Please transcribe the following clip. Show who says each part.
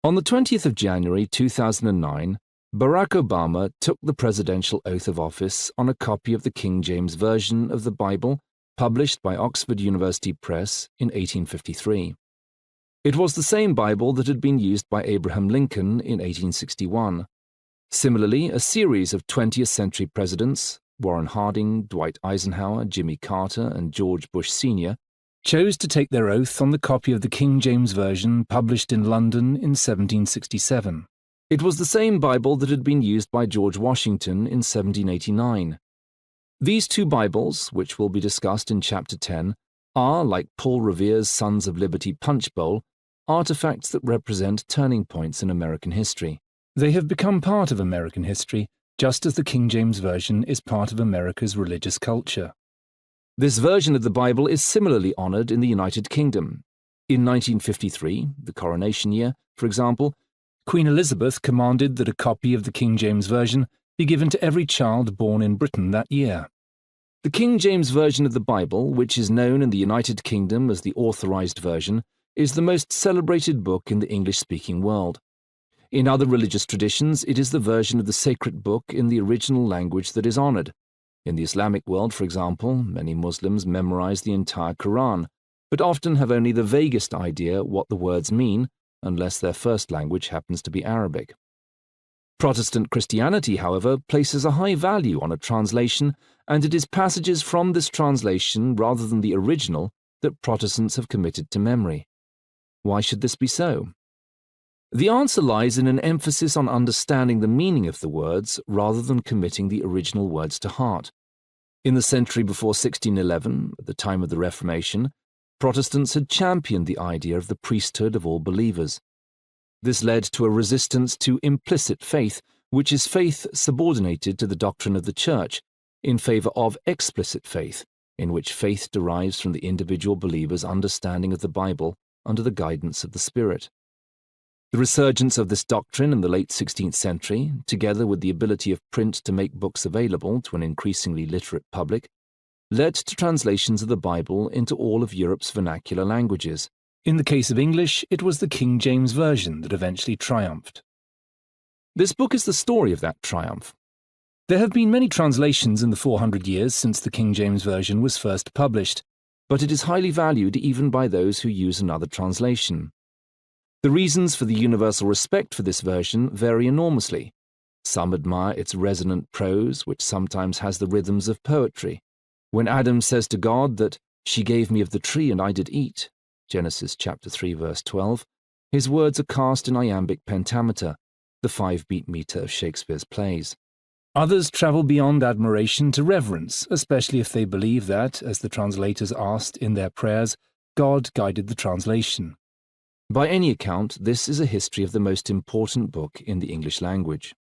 Speaker 1: On the 20th of January 2009, Barack Obama took the presidential oath of office on a copy of the King James Version of the Bible published by Oxford University Press in 1853. It was the same Bible that had been used by Abraham Lincoln in 1861. Similarly, a series of 20th century presidents, Warren Harding, Dwight Eisenhower, Jimmy Carter, and George Bush Sr., chose to take their oath on the copy of the King James Version published in London in 1767. It was the same Bible that had been used by George Washington in 1789. These two Bibles, which will be discussed in Chapter 10, are, like Paul Revere's Sons of Liberty punch bowl, artifacts that represent turning points in American history. They have become part of American history, just as the King James Version is part of America's religious culture. This version of the Bible is similarly honored in the United Kingdom. In 1953, the coronation year, for example, Queen Elizabeth commanded that a copy of the King James Version be given to every child born in Britain that year. The King James Version of the Bible, which is known in the United Kingdom as the Authorised Version, is the most celebrated book in the English-speaking world. In other religious traditions, it is the version of the sacred book in the original language that is honored. In the Islamic world, for example, many Muslims memorize the entire Quran, but often have only the vaguest idea what the words mean, unless their first language happens to be Arabic. Protestant Christianity, however, places a high value on a translation, and it is passages from this translation rather than the original that Protestants have committed to memory. Why should this be so? The answer lies in an emphasis on understanding the meaning of the words rather than committing the original words to heart. In the century before 1611, at the time of the Reformation, Protestants had championed the idea of the priesthood of all believers. This led to a resistance to implicit faith, which is faith subordinated to the doctrine of the Church, in favor of explicit faith, in which faith derives from the individual believer's understanding of the Bible under the guidance of the Spirit. The resurgence of this doctrine in the late 16th century, together with the ability of print to make books available to an increasingly literate public, led to translations of the Bible into all of Europe's vernacular languages. In the case of English, it was the King James Version that eventually triumphed. This book is the story of that triumph. There have been many translations in the 400 years since the King James Version was first published, but it is highly valued even by those who use another translation. The reasons for the universal respect for this version vary enormously. Some admire its resonant prose, which sometimes has the rhythms of poetry. When Adam says to God that, "She gave me of the tree and I did eat," Genesis chapter 3, verse 12, his words are cast in iambic pentameter, the 5-beat meter of Shakespeare's plays. Others travel beyond admiration to reverence, especially if they believe that, as the translators asked in their prayers, God guided the translation. By any account, this is a history of the most important book in the English language.